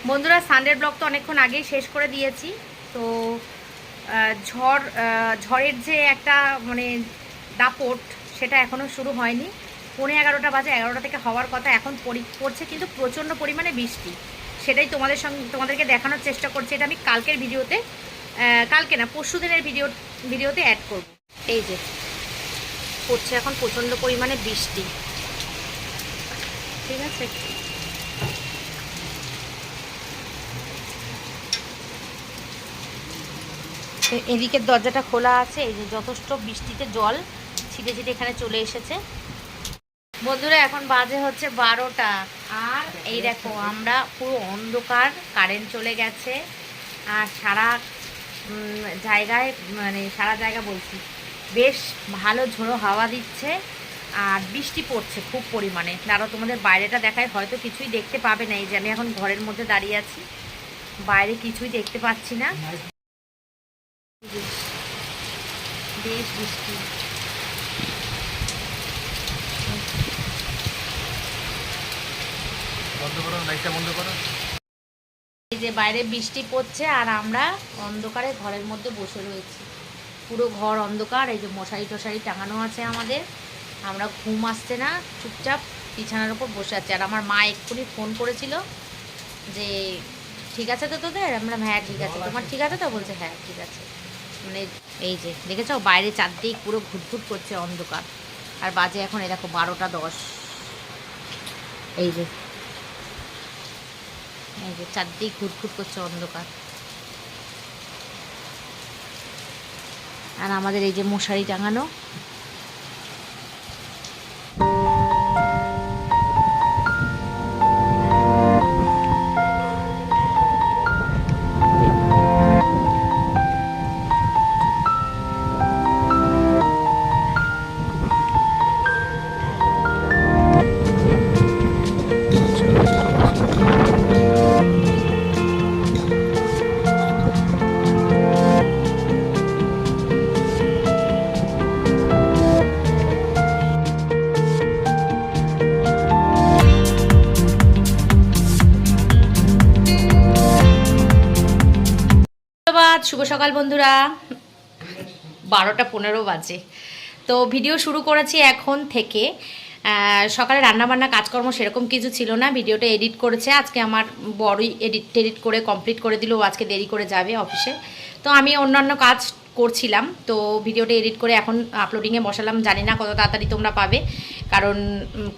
বন্ধুরা, সানডের ব্লগ তো অনেকক্ষণ আগেই শেষ করে দিয়েছি। তো ঝড়ের যে একটা মানে দাপট, সেটা এখনও শুরু হয়নি। 11:15 বাজে, 11টা থেকে হওয়ার কথা, এখন পড়ছে কিন্তু প্রচণ্ড পরিমাণে বৃষ্টি। সেটাই তোমাদেরকে দেখানোর চেষ্টা করছি। এটা আমি কালকের ভিডিওতে, কালকে না পরশু দিনের ভিডিওতে অ্যাড করব। এই যে পড়ছে এখন প্রচণ্ড পরিমাণে বৃষ্টি, ঠিক আছে। এদিকের দরজাটা খোলা আছে, এই যে যথেষ্ট বৃষ্টিতে জল ছিটে ছিটে এখানে চলে এসেছে। বন্ধুরা, এখন বাজে হচ্ছে 12টা, আর এই দেখো আমরা পুরো অন্ধকার, কারেন্ট চলে গেছে, আর সারা জায়গায়, মানে সারা জায়গা বলছি, বেশ ভালো ঝোড়ো হাওয়া দিচ্ছে আর বৃষ্টি পড়ছে খুব পরিমাণে। আরও তোমাদের বাইরেটা দেখায়, হয়তো কিছুই দেখতে পাবে না। এই যে আমি এখন ঘরের মধ্যে দাঁড়িয়ে আছি, বাইরে কিছুই দেখতে পাচ্ছি না, বেশ বৃষ্টি। এই যে বাইরে বৃষ্টি পড়ছে আর আমরা অন্ধকারে ঘরের মধ্যে বসে রয়েছি, পুরো ঘর অন্ধকার। এই যে মশারি টশারি টাঙানো আছে আমাদের, আমরা ঘুম আসছে না, চুপচাপ বিছানার উপর বসে আছি। আর আমার মা এক্ষুনি ফোন করেছিল যে ঠিক আছে তো তোদের, আমরা হ্যাঁ ঠিক আছে, তোমার ঠিক আছে তো, বলছে হ্যাঁ ঠিক আছে। মানে এই যে দেখেছো, বাইরে চারদিক পুরো ঘুটঘুট করছে অন্ধকার, আর বাজে এখন এই দেখো 12টা 10। এই যে এই যে চারদিক ঘুটঘুট করছে অন্ধকার, আর আমাদের এই যে মশারি টাঙানো। শুভ সকাল বন্ধুরা, 12টা 15 বাজে। তো ভিডিও শুরু করেছি এখন থেকে। সকালে রান্নাবান্না কাজকর্ম সেরকম কিছু ছিল না, ভিডিওটা এডিট করেছে আজকে আমার বড়ই, এডিট করে কমপ্লিট করে দিল। আজকে দেরি করে যাবে অফিসে, তো আমি অন্যান্য কাজ করছিলাম। তো ভিডিওটা এডিট করে এখন আপলোডিংয়ে বসালাম। জানি না কত তাড়াতাড়ি তোমরা পাবে, কারণ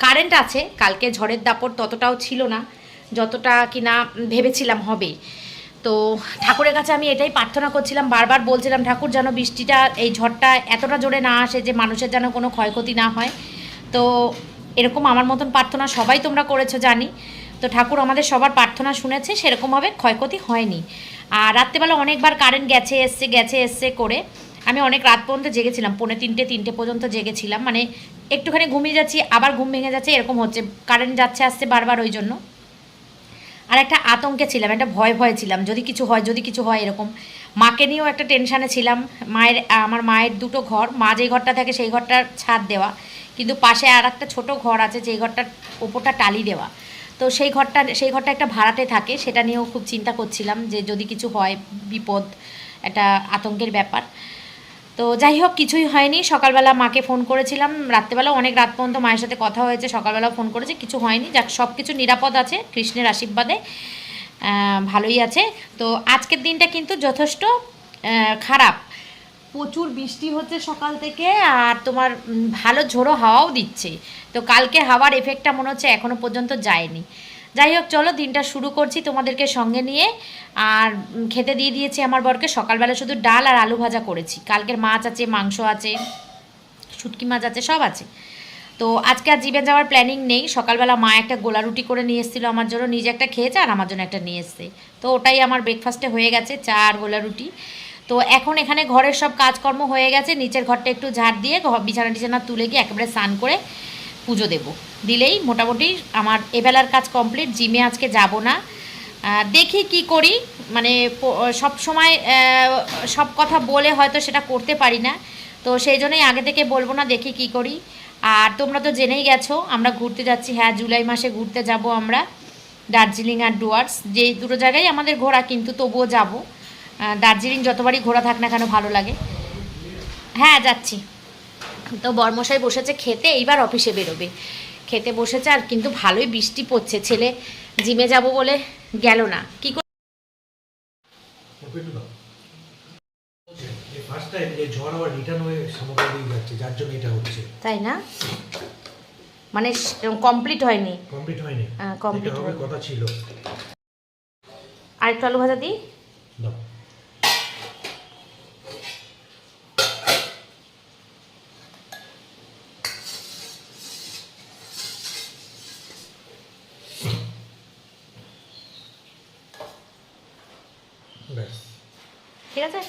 কারেন্ট আছে, কালকে ঝড়ের দাপট ততটাও ছিল না যতটা কিনা ভেবেছিলাম হবে। তো ঠাকুরের কাছে আমি এটাই প্রার্থনা করছিলাম, বারবার বলছিলাম ঠাকুর যেন বৃষ্টিটা, এই ঝড়টা এতটা জোরে না আসে যে মানুষের যেন কোনো ক্ষয়ক্ষতি না হয়। তো এরকম আমার মতন প্রার্থনা সবাই তোমরা করেছো জানি। তো ঠাকুর আমাদের সবার প্রার্থনা শুনেছে, সেরকমভাবে ক্ষয়ক্ষতি হয়নি। আর রাত্রেবেলা অনেকবার কারেন্ট গেছে এসছে করে আমি অনেক রাত পর্যন্ত জেগেছিলাম, 2:30 পর্যন্ত জেগেছিলাম। মানে একটুখানি ঘুমিয়ে যাচ্ছি, আবার ঘুম ভেঙে যাচ্ছে, এরকম হচ্ছে, কারেন্ট যাচ্ছে আসছে বারবার। ওই জন্য আর একটা আতঙ্কে ছিলাম, একটা ভয় ছিলাম, যদি কিছু হয় এরকম। মাকে নিয়েও একটা টেনশানে ছিলাম। আমার মায়ের দুটো ঘর, মা যেই ঘরটা থাকে সেই ঘরটার ছাদ দেওয়া, কিন্তু পাশে আর একটা ছোটো ঘর আছে যেই ঘরটার ওপরটা টালি দেওয়া। তো সেই ঘরটা একটা ভাড়াটে থাকে, সেটা নিয়েও খুব চিন্তা করছিলাম যে যদি কিছু হয়, বিপদ, একটা আতঙ্কের ব্যাপার। তো যাই হোক, কিছুই হয়নি। সকালবেলা মাকে ফোন করেছিলাম, রাত্রেবেলা অনেক রাত পর্যন্ত মায়ের সাথে কথা হয়েছে, সকালবেলাও ফোন করেছে, কিছু হয়নি। যাক, সব কিছু নিরাপদ আছে কৃষ্ণের আশীর্বাদে, ভালোই আছে। তো আজকের দিনটা কিন্তু যথেষ্ট খারাপ, প্রচুর বৃষ্টি হচ্ছে সকাল থেকে, আর তোমার ভালো ঝোড়ো হাওয়াও দিচ্ছে। তো কালকে হাওয়ার এফেক্টটা মনে হচ্ছে এখনও পর্যন্ত যায়নি। যাই হোক, চলো দিনটা শুরু করছি তোমাদেরকে সঙ্গে নিয়ে। আর খেতে দিয়ে দিয়েছি আমার বরকে, সকালবেলা শুধু ডাল আর আলু ভাজা করেছি, কালকের মাছ আছে, মাংস আছে, শুটকি মাছ আছে, সব আছে। তো আজকে আর জিমে যাওয়ার প্ল্যানিং নেই। সকালবেলা মা একটা গোলা রুটি করে নিয়ে এসেছিলো আমার জন্য, নিজে একটা খেয়েছে আর আমার জন্য একটা নিয়ে এসছে। তো ওটাই আমার ব্রেকফাস্টে হয়ে গেছে, চা আর গোলা রুটি। তো এখন এখানে ঘরের সব কাজকর্ম হয়ে গেছে, নিচের ঘরটা একটু ঝাড় দিয়ে বিছানা টিছানা তুলে গিয়ে একেবারে স্নান করে পুজো দেব, দিলেই মোটামুটি আমার এবেলার কাজ কমপ্লিট। জিমে আজকে যাব না, দেখি কি করি। মানে সব সময় সব কথা বলে হয়তো সেটা করতে পারি না, তো সেই জন্যই আগে থেকে বলবো না, দেখি কি করি। আর তোমরা তো জেনেই গেছো আমরা ঘুরতে যাচ্ছি, হ্যাঁ জুলাই মাসে ঘুরতে যাব আমরা। দার্জিলিং আর ডুয়ার্স, যে দুটো জায়গায় আমাদের ঘোরা, কিন্তু তবুও যাব। দার্জিলিং যতবারই ঘোরা থাক না কেন ভালো লাগে। হ্যাঁ যাচ্ছি। তো বরমশাই বসেছে খেতে, এইবার অফিসে বেরোবে, খেতে বসেছে। আর কিন্তু ভালোই বৃষ্টি পড়ছে, ছেলে জিমে যাব বলে গেল না। কি করে তাই না, মানে কমপ্লিট হয়নি। কমপ্লিট হবে কথা ছিল। আর একটু আলু ভাজা দিই। ঠিক আছে।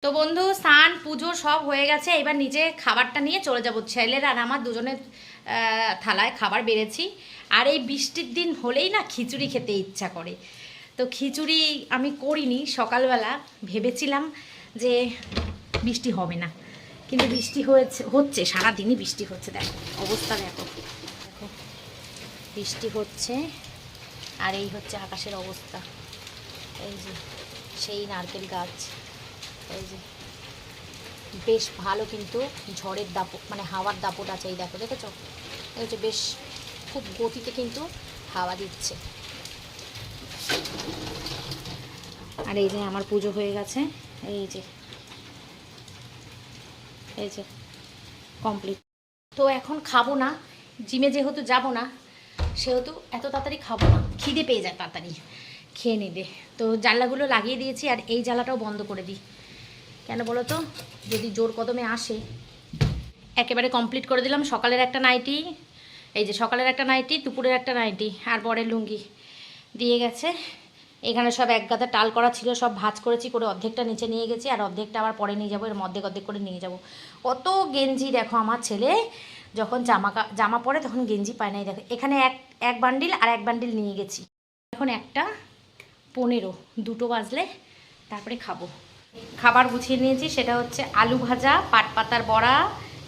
তো বন্ধু স্নান পুজো সব হয়ে গেছে, এবার নিজে খাবারটা নিয়ে চলে যাবো। ছেলের আর আমার দুজনের থালায় খাবার বেড়েছি। আর এই বৃষ্টির দিন হলেই না খিচুড়ি খেতে ইচ্ছা করে। তো খিচুড়ি আমি করিনি, সকালবেলা ভেবেছিলাম যে বৃষ্টি হবে না, কিন্তু বৃষ্টি হচ্ছে সারাদিনই বৃষ্টি হচ্ছে। দেখো অবস্থা, দেখো দেখো বৃষ্টি হচ্ছে। আর এই হচ্ছে আকাশের অবস্থা। এই যে সেই নারকেল গাছ, এই যে বেশ ভালো কিন্তু ঝড়ের দাপট, মানে হাওয়ার দাপট আছে। এই দেখো, দেখেছো? এই যে বেশ খুব গতিতে কিন্তু হাওয়া দিচ্ছে। আর এই যে আমার পুজো হয়ে গেছে, এই যে এই যে কমপ্লিট। তো এখন খাবো না, জিমে যেহেতু যাব না সেহেতু এত তাড়াতাড়ি খাবো না, খিদে পেয়ে যায় তাড়াতাড়ি, খেয়ে নেবে। তো জানলাগুলো লাগিয়ে দিয়েছি, আর এই জ্বালাটাও বন্ধ করে দিই। কেন বলো তো, যদি জোর কদমে আসে। একেবারে কমপ্লিট করে দিলাম। সকালের একটা নাইটি, এই যে সকালের একটা নাইটি, দুপুরের একটা নাইটি, আর বরের লুঙ্গি দিয়ে গেছে। এখানে সব এক গাদা টাল করা ছিল, সব ভাঁজ করেছি, করে অর্ধেকটা নিচে নিয়ে গেছি, আর অর্ধেকটা আবার পরে নিয়ে যাবো। এর অর্ধেক অর্ধেক করে নিয়ে যাব। কত গেঞ্জি দেখো, আমার ছেলে যখন জামা পরে তখন গেঞ্জি পায় নাই। দেখো এখানে এক বান্ডিল আর এক বান্ডিল নিয়ে গেছি। এখন 1:15, 2 বাজলে তারপরে খাবো। খাবার গুছিয়ে নিয়েছি, সেটা হচ্ছে আলু ভাজা, পাট পাতার বড়া,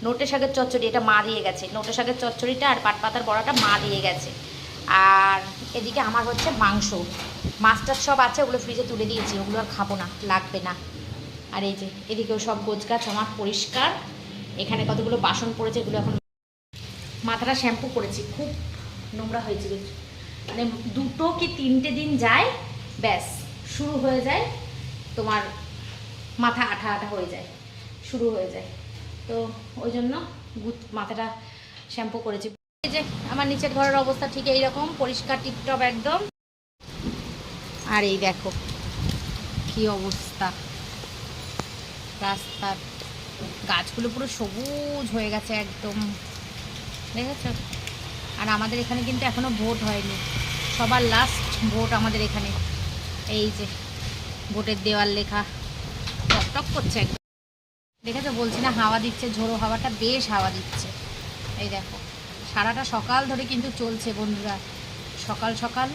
নোটে শাকের চচ্চড়ি। এটা মা দিয়ে গেছে, নোটে শাকের চচ্চড়িটা আর পাট পাতার বড়াটা মা দিয়ে গেছে। আর এদিকে আমার হচ্ছে মাংস, মাছটার সব আছে, ওগুলো ফ্রিজে তুলে দিয়েছি, ওগুলো আর খাবো না, লাগবে না। আর এই যে এদিকেও সব গোছগাছ আমার পরিষ্কার। এখানে কতগুলো বাসন পড়েছে, এগুলো এখন মাথাটা শ্যাম্পু করেছি, খুব নোংরা হয়েছিল। মানে 2 কি 3টে দিন যায়, ব্যাস শুরু হয়ে যায় তোমার মাথা আঠা আঠা হয়ে যায়, শুরু হয়ে যায়। তো ওই জন্য মাথাটা শ্যাম্পু করেছি। এই যে আমার নিচের ঘরের অবস্থা ঠিক এইরকম, পরিষ্কার টিপটপ একদম। আর এই দেখো কি অবস্থা, রাস্তার গাছগুলো পুরো সবুজ হয়ে গেছে একদম, দেখেছো? আর আমাদের এখানে কিন্তু এখনো ভোট হয়নি, সবার লাস্ট ভোট আমাদের এখানে। এই যে ভোটের দেওয়াল লেখা টকটক করছে একদম, দেখেছো? বলছি না হাওয়া দিচ্ছে, ঝোড়ো হাওয়াটা বেশ হাওয়া দিচ্ছে। এই দেখো সারাটা সকাল ধরে কিন্তু চলছে বন্ধুরা। সকাল সকাল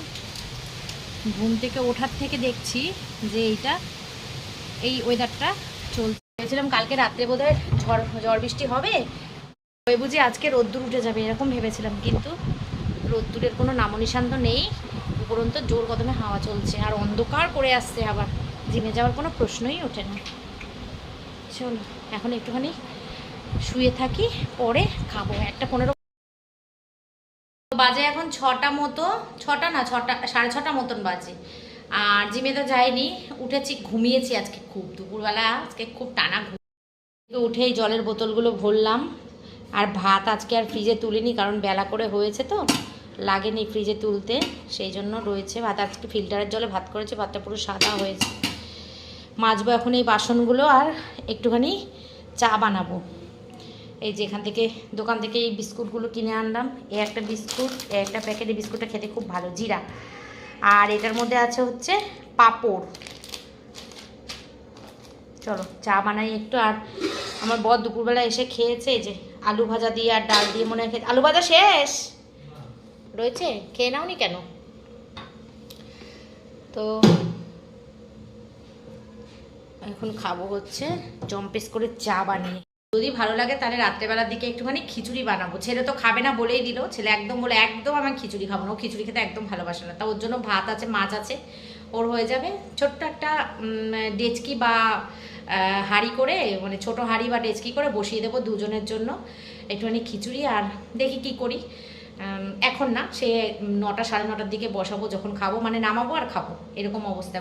ঘুম থেকে ওঠার থেকে দেখছি যে এই ওয়েদারটা চলছে। ভেবেছিলাম কালকে রাত্রে বোধহয় ঝড় বৃষ্টি হবে, ওই বুঝি আজকে রোদ্দুর উঠে যাবে এরকম ভেবেছিলাম, কিন্তু রোদ্দুরের কোনো নামনিশান তো নেই। উপরন্ত জোর কদমে হাওয়া চলছে, আর অন্ধকার করে আসছে। আবার জিমে যাওয়ার কোনো প্রশ্নই ওঠে না। চলো এখন একটুখানি শুয়ে থাকি, পরে খাবো। 1:15 বাজে, এখন 6টা মতো, 6টা না 6টা 6:30 মতন বাজে। আর জিমে তো যাইনি, উঠেছি, ঘুমিয়েছি আজকে খুব, দুপুরবেলা আজকে খুব টানা ঘুম। উঠেই জলের বোতলগুলো ভরলাম। আর ভাত আজকে আর ফ্রিজে তুলিনি, কারণ বেলা করে হয়েছে তো লাগেনি ফ্রিজে তুলতে, সেই জন্য রয়েছে ভাত। আজকে ফিল্টারের জলে ভাত করেছে, ভাতটা পুরো সাদা হয়েছে। মাজবো এখন এই বাসনগুলো, আর একটুখানি চা বানাবো। এই যে এখান থেকে দোকান থেকে এই বিস্কুটগুলো কিনে আনলাম। একটা বিস্কুট, একটা প্যাকেটে বিস্কুটটা খেতে খুব ভালো, জিরা। আর এটার মধ্যে আছে হচ্ছে পাঁপড়। চলো চা বানাই একটু। আর আমার বর দুপুরবেলা এসে খেয়েছে, এই যে আলু ভাজা দিয়ে আর ডাল দিয়ে, মনে হয় আলু ভাজা শেষ রয়েছে, খেয়ে নাওনি কেন? তো এখন খাবো হচ্ছে জম্পেস করে চা বানিয়ে। যদি ভালো লাগে তাহলে রাত্রেবেলার দিকে একটুখানি খিচুড়ি বানাবো। ছেলে তো খাবে না বলেই দিল, ছেলে একদম বলে একদম আমি খিচুড়ি খাবো না, ও খিচুড়ি খেতে একদম ভালোবাসে না। তা ওর জন্য ভাত আছে, মাছ আছে, ওর হয়ে যাবে। ছোট্ট একটা ডেচকি বা হাঁড়ি করে, মানে ছোটো হাঁড়ি বা ডেচকি করে বসিয়ে দেবো দুজনের জন্য একটুখানি খিচুড়ি। আর দেখি কি করি, এখন না, সে 9টা সাড়ে 9টার দিকে বসাবো, যখন খাবো মানে নামাবো আর খাবো, এরকম অবস্থা।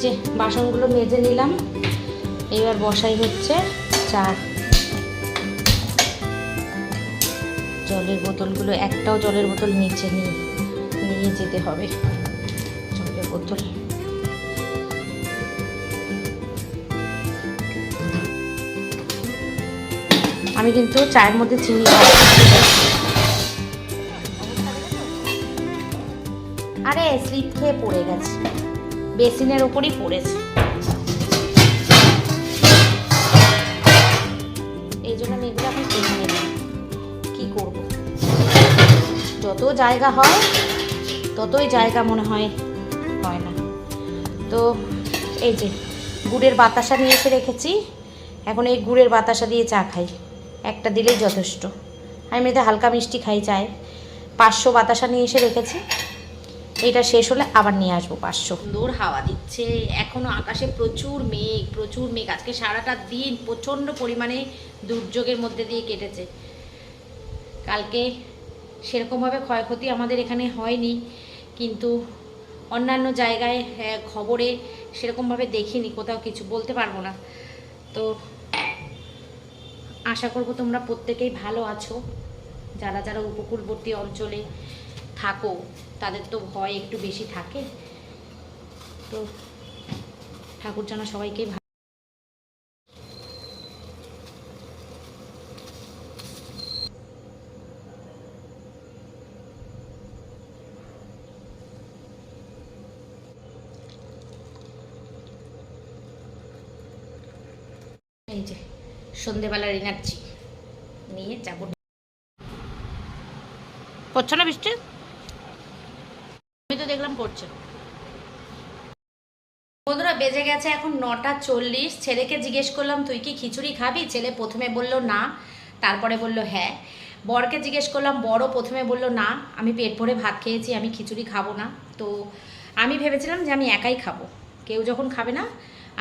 যে বাসনগুলো মেজে নিলাম, এবার বসাই হচ্ছে চা। জলের বোতলগুলো, একটাও জলের বোতল নিচে নিয়ে যেতে হবে। জলের বোতল আমি কিন্তু চায়ের মধ্যে চিনি খাই। আরে স্লিপ খেয়ে পড়ে গেছে, বেসিনের ওপরই পড়েছে, এই জন্য আমি এগুলো এখন কিনে নিলাম। কী করবো, যত জায়গা হয় ততই জায়গা মনে হয় না। তো এই যে গুড়ের বাতাসা নিয়ে এসে রেখেছি, এখন এই গুড়ের বাতাসা দিয়ে চা খাই, একটা দিলেই যথেষ্ট। আমি এমনিতে হালকা মিষ্টি খাই চায়। 500 বাতাসা নিয়ে এসে রেখেছি, এটা শেষ হলে আবার নিয়ে আসবো 500। সুন্দর হাওয়া দিচ্ছে, এখনও আকাশে প্রচুর মেঘ। আজকে সারাটা দিন প্রচণ্ড পরিমাণে দুর্যোগের মধ্যে দিয়ে কেটেছে। কালকে সেরকমভাবে ক্ষয়ক্ষতি আমাদের এখানে হয়নি, কিন্তু অন্যান্য জায়গায় খবরে সেরকমভাবে দেখিনি, কোথাও কিছু বলতে পারবো না। তো আশা করবো তোমরা প্রত্যেকেই ভালো আছো। যারা যারা উপকূলবর্তী অঞ্চলে থাকো তাদের তো ভয় একটু বেশি থাকে। তো ঠাকুর যেন সবাইকে এই যে সন্ধেবেলার এনার্জি নিয়ে যাবো। পড়ছো না বৃষ্টি? আমি তো দেখলাম পড়ছে। বন্ধুরা বেজে গেছে এখন 9টা 40। ছেলেকে জিজ্ঞেস করলাম তুই কি খিচুড়ি খাবি? ছেলে প্রথমে বলল না, তারপরে বলল হ্যাঁ। বরকে জিজ্ঞেস করলাম, বরও প্রথমে বলল না, আমি পেট ভরে ভাত খেয়েছি, আমি খিচুড়ি খাবো না। তো আমি ভেবেছিলাম যে আমি একাই খাবো, কেউ যখন খাবে না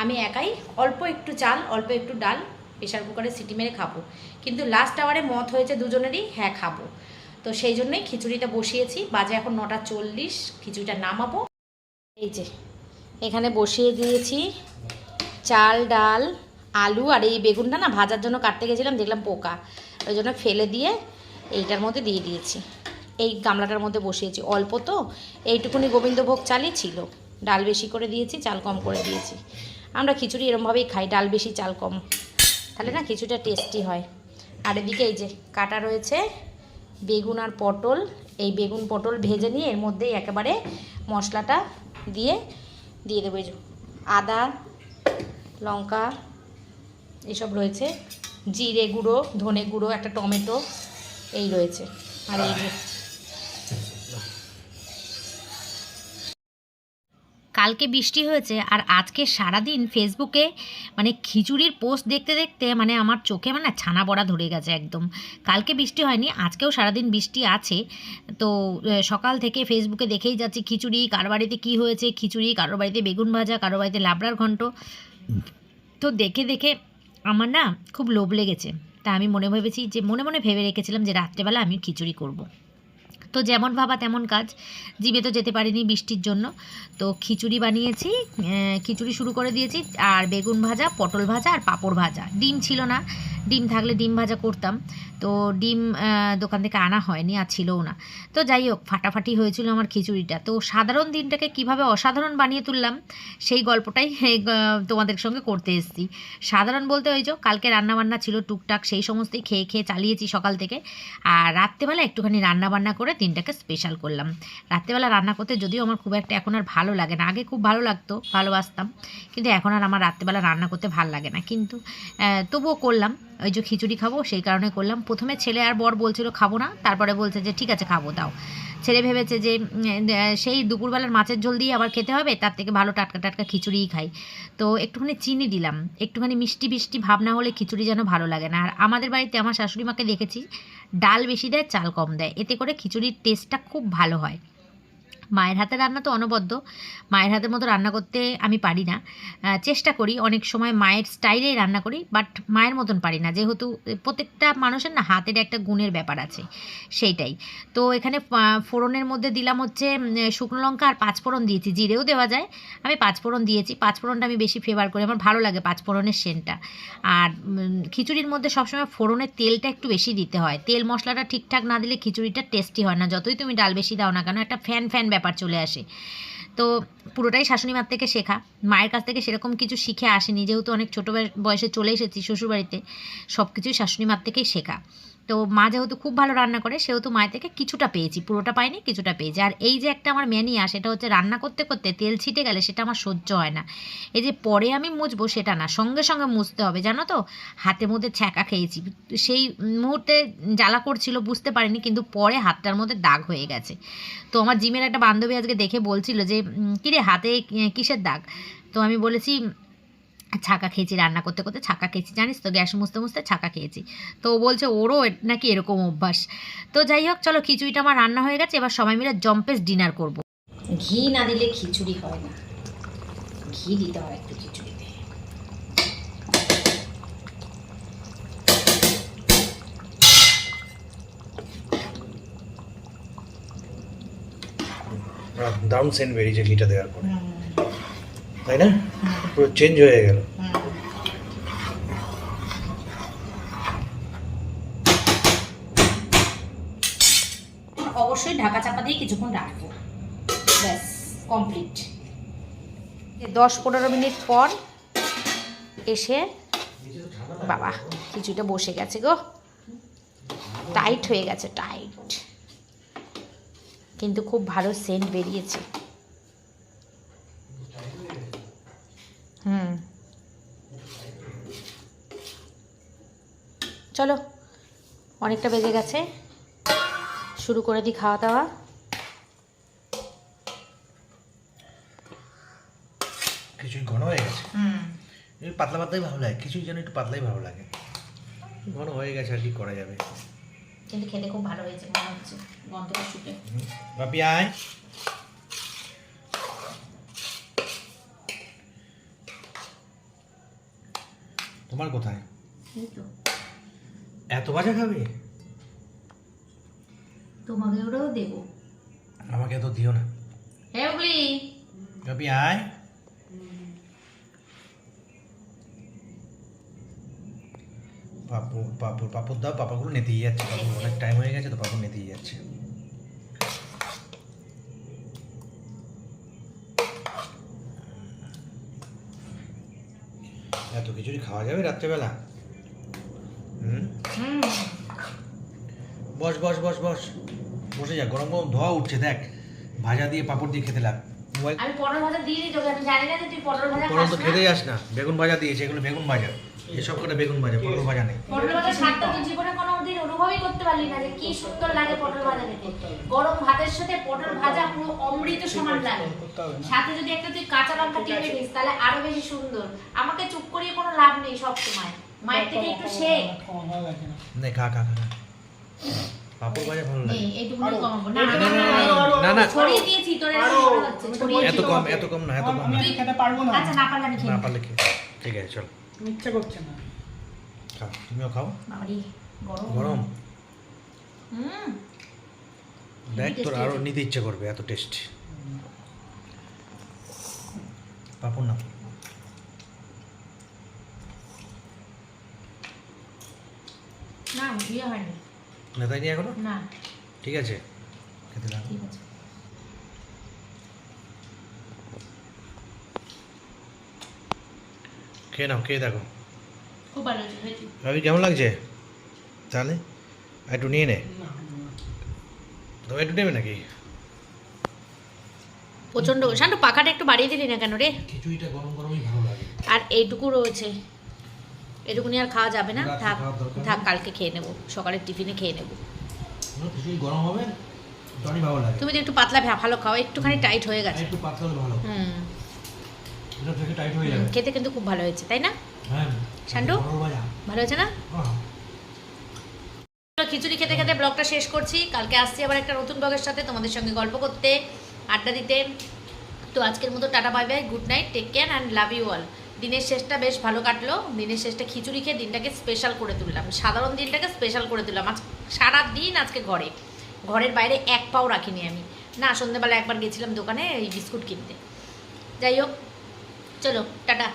আমি একাই অল্প একটু চাল অল্প একটু ডাল প্রেশার কুকারে সিটি মেরে খাবো। কিন্তু লাস্ট আওয়ারে মত হয়েছে দুজনেরই হ্যাঁ খাবো। তো সেই জন্যই খিচুড়িটা বসিয়েছি। বাজে এখন 9টা 40, খিচুড়িটা নামাবো। এই যে এখানে বসিয়ে দিয়েছি চাল, ডাল, আলু, আর এই বেগুনটা না ভাজার জন্য কাটতে গেছিলাম, দেখলাম পোকা, ওই জন্য ফেলে দিয়ে এইটার মধ্যে দিয়ে দিয়েছি। এই গামলাটার মধ্যে বসিয়েছি, অল্প তো, এইটুকুনি গোবিন্দভোগ চালই ছিল, ডাল বেশি করে দিয়েছি, চাল কম করে দিয়েছি। আমরা খিচুড়ি এরমভাবেই খাই, ডাল বেশি চাল কম, তাহলে না খিচুড়িটা টেস্টি হয়। আর এদিকে এই যে কাটা রয়েছে বেগুন আর পটল, এই বেগুন পটল ভেজে নিয়ে এর মধ্যেই একেবারে মশলাটা দিয়ে দেবো। এই যে আদা, লঙ্কা এসব রয়েছে, জিরে গুঁড়ো, ধনে গুঁড়ো, একটা টমেটো এই রয়েছে। আর এই যে কালকে বৃষ্টি হয়েছে, আর আজকে সারাদিন ফেসবুকে মানে খিচুড়ির পোস্ট দেখতে দেখতে মানে আমার চোখে মানে ছানা বড়া ধরে গেছে একদম। কালকে বৃষ্টি হয়নি, আজকেও সারাদিন বৃষ্টি আছে। তো সকাল থেকে ফেসবুকে দেখেই যাচ্ছি খিচুড়ি, কারো বাড়িতে কী হয়েছে খিচুড়ি, কারোর বাড়িতে বেগুন ভাজা, কারোর বাড়িতে লাবড়ার ঘন্ট। তো দেখে দেখে আমার না খুব লোভ লেগেছে। তা আমি মনে মনে ভেবে রেখেছিলাম যে রাত্রেবেলা আমি খিচুড়ি করব। তো যেমন ভাবা তেমন কাজ, জিমে তো যেতে পারিনি বৃষ্টির জন্য। তো খিচুড়ি বানিয়েছি, খিচুড়ি শুরু করে দিয়েছি। আর বেগুন ভাজা, পটল ভাজা আর পাঁপড় ভাজা, ডিম ছিল না, ডিম থাকলে ডিম ভাজা করতাম, তো ডিম দোকান থেকে আনা হয়নি আর ছিলও না। তো যাই হোক, ফাটাফাটি হয়েছিল আমার খিচুড়িটা। তো সাধারণ দিনটাকে কিভাবে অসাধারণ বানিয়ে তুললাম সেই গল্পটাই তোমাদের সঙ্গে করতে এসেছি। সাধারণ বলতে ওই যে কালকে রান্নাবান্না ছিল টুকটাক, সেই সমস্তই খেয়ে খেয়ে চালিয়েছি সকাল থেকে। আর রাত্রেবেলা একটুখানি রান্নাবান্না করে দিনটাকে স্পেশাল করলাম। রাত্রেবেলা রান্না করতে যদিও আমার খুব একটা এখন আর ভালো লাগে না, আগে খুব ভালো লাগতো, ভালোবাসতাম, কিন্তু এখন আর আমার রাত্রেবেলা রান্না করতে ভালো লাগে না। কিন্তু তবুও করলাম, ওই যে খিচুড়ি খাবো সেই কারণে করলাম। প্রথমে ছেলে আর বর বলছিল খাবো না, তারপরে বলছে যে ঠিক আছে খাবো দাও। ছেলে ভেবেছে যে সেই দুপুরবেলার মাছের ঝোল দিয়ে আবার খেতে হবে, তার থেকে ভালো টাটকা টাটকা খিচুড়িই খাই। তো একটুখানি চিনি দিলাম, একটুখানি মিষ্টি মিষ্টি ভাব না হলে খিচুড়ি যেন ভালো লাগে না। আর আমাদের বাড়িতে আমার শাশুড়ি মাকে দেখেছি ডাল বেশি দেয় চাল কম দেয়, এতে করে খিচুড়ির টেস্টটা খুব ভালো হয়। মায়ের হাতে রান্না তো অনবদ্য, মায়ের হাতের মতো রান্না করতে আমি পারি না। চেষ্টা করি অনেক সময় মায়ের স্টাইলেই রান্না করি, বাট মায়ের মতন পারি না, যেহেতু প্রত্যেকটা মানুষের না হাতের একটা গুণের ব্যাপার আছে, সেইটাই। তো এখানে ফোড়নের মধ্যে দিলাম হচ্ছে শুকনো লঙ্কা আর পাঁচফোড়ন দিয়েছি, জিরেও দেওয়া যায়, আমি পাঁচফোড়ন দিয়েছি। পাঁচফোড়নটা আমি বেশি ফেভার করি, আমার ভালো লাগে পাঁচফোড়নের সেন্টটা। আর খিচুড়ির মধ্যে সবসময় ফোড়নের তেলটা একটু বেশি দিতে হয়, তেল মশলাটা ঠিকঠাক না দিলে খিচুড়িটা টেস্টি হয় না, যতই তুমি ডাল বেশি দাও না কেন, একটা ফ্যান ফ্যান ব্যাপার চলে আসে। তো পুরোটাই শাশুড়ি মার থেকে শেখা, মায়ের কাছ থেকে সেরকম কিছু শিখে আসেনি, যেহেতু অনেক ছোটো বয়সে চলে এসেছি শ্বশুরবাড়িতে, সব কিছুই শাশুড়ি মার থেকেই শেখা। তো মা যেহেতু খুব ভালো রান্না করে, সেহেতু মায়ের থেকে কিছুটা পেয়েছি, পুরোটা পাইনি, কিছুটা পেয়েছি। আর এই যে একটা আমার ম্যানিয়া, সেটা হচ্ছে রান্না করতে করতে তেল ছিটে গেলে সেটা আমার সহ্য হয় না। এই যে পরে আমি মুছবো সেটা না, সঙ্গে সঙ্গে মুছতে হবে, জানো তো, হাতের মধ্যে ছ্যাঁকা খেয়েছি। সেই মুহূর্তে জ্বালা করছিল বুঝতে পারিনি, কিন্তু পরে হাতটার মধ্যে দাগ হয়ে গেছে। তো আমার জিমের একটা বান্ধবী আজকে দেখে বলছিল যে কিরে হাতে কিসের দাগ, তো আমি বলেছি ছাকা খেয়েছি, রান্না করতে করতে ছাকা খেয়েছি, জানিস তো, গ্যাস মুছতে মুছতে ছাকা খেয়েছি। তো ও বলছে ওরও নাকি এরকম অভ্যাস। তো যাই হোক, চলো খিচুড়িটা আমার রান্না হয়ে গেছে, এবার সবাই মিলে জম্পেস ডিনার করব। ঘি না দিলে খিচুড়ি হয় না, ঘি দিতে হয় একটু খিচুড়িতে। দারুণ সেন্ট বেরিয়েছে ঘিটা দেওয়ার পরে, তাই না? পুরো চেঞ্জ হয়ে গেল। অবশ্যই ঢাকা চাপা দিয়ে কিছুক্ষণ রাখবো, ব্যাস কমপ্লিট। 10-15 মিনিট পর এসে বাবা খিচুড়িটা বসে গেছে গো, টাইট হয়ে গেছে, টাইট, কিন্তু খুব ভালো সেন্ট বেরিয়েছে। চলো অনেকটা বেজে গেছে, শুরু করে দিই খাওয়া দাওয়া। খিচুড়ি ঘন হয়ে গেছে, পাতলা পাতলাই ভালো লাগে, খিচুড়ি যেন একটু পাতলাই ভালো লাগে, ঘন হয়ে গেছে আর কি করা যাবে। কিন্তু খেতে খুব ভালো হয়েছে মনে হচ্ছে, গন্ধটা শুকে। বাপি আয়, তোমার কোথায়? এত ভাজা খাবে? তোমাকে ওটাও দেবো, আমাকে তো দিও না। হ্যাঁ বলি বাপি আয়, পাপড় দাও, পাপড়গুলো নেতেই যাচ্ছে, পাপড় অনেক টাইম হয়ে গেছে তো, পাপড় নেতেই যাচ্ছে। এত খিচুড়ি খাওয়া যাবে রাত্রেবেলা? বস বস বস বস, বসে যা, গরম গরম ধোয়া উঠছে, দেখ ভাজা দিয়ে পাপড় দিয়ে খেতে লাগ। আমি পটল ভাজা দিয়ে দিই তোকে, আমি জানি না যে তুই পটল ভাজা খাস না। পটল তো খেতেই যাস না, বেগুন ভাজা দিয়েছে, এগুলো বেগুন ভাজা, এসব করে বেগুন ভাজা, পটল ভাজা নেই। পটল ভাজা স্বাদটা তুই জীবনে কোনোদিন অনুভবই করতে পারলি না যে কি সুন্দর লাগে পটল ভাজা খেতে। গরম ভাতের সাথে পটল ভাজা পুরো অমৃত সমান লাগে, সাথে যদি একটা তুই কাঁচা লঙ্কা টিপে দিস তাহলে আরো বেশি সুন্দর। আমাকে চুপ করিয়ে কোনো লাভ নেই, সব সময় মায়ের থেকে একটু শেখ। নে খা খা খা, পাপড় ভাজা ভালো লাগে। এইটুকুনি কমাবো না, না না ছড়িয়ে দিয়েছি তোর, এত কম, এত কম না, এত কম না। তুই খেতে পারবো না, আচ্ছা না পারলে আমি খেয়ে না পারলে খেয়ে, ঠিক আছে চল, ইচ্ছা করছে না, খাও, তুমিও খাও। বাবারি গরম গরম, দেখ তোর আরো নিতে ইচ্ছে করবে, এত টেস্ট। পাপড় না, না বিয়ে হয়নি না তাই নিয়ে এখনো না ঠিক আছে খেতে লাগো ঠিক আছে খেয়ে নাও খেয়ে দেখো খুব ভালো হয়েছে খেয়েছি। ভাবি কেমন লাগছে তাহলে একটু নিয়ে নে তুমি একটু নেবে নাকি প্রচন্ড শান্ত পাখাটা একটু বাড়িয়ে দিলি না কেন রে খিচুড়িটা গরম গরমই ভালো লাগে আর এইটুকু রয়েছে এটুকুনি আর খাওয়া যাবে না রাত্রে থাক খাওয়ার দরকার নেই। থাক কালকে খেয়ে নেবো সকালের টিফিনে খেয়ে নেবো খিচুড়ি গরম হবে তখনই ভালো লাগে তুমি তো একটু পাতলা ভালো খাও একটুখানি টাইট হয়ে গেছে একটু পাতলা হলে ভালো হুম এটা থেকে টাইট হয়ে যাবে খেতে কিন্তু খুব ভালো হয়েছে তাই না হ্যাঁ শান্টু? বড় ভাজা ভালো হয়েছে না তো খিচুড়ি খেতে খেতে ব্লগটা শেষ করছি কালকে আসছি আবার একটা নতুন ব্লগের সাথে তোমাদের সঙ্গে গল্প করতে আড্ডা দিতে তো আজকের মতো tata bye bye good night take care and love you all দিনের শেষটা বেশ ভালো কাটলো দিনের শেষটা খিচুড়ি খেয়ে দিনটাকে স্পেশাল করে তুললাম সাধারণ দিনটাকে স্পেশাল করে তুললাম আজ সারা দিন আজকে ঘরের বাইরে এক পাও রাখিনি আমি না সন্ধ্যেবেলা একবার গেছিলাম দোকানে এই বিস্কুট কিনতে যাই হোক চলো টাটা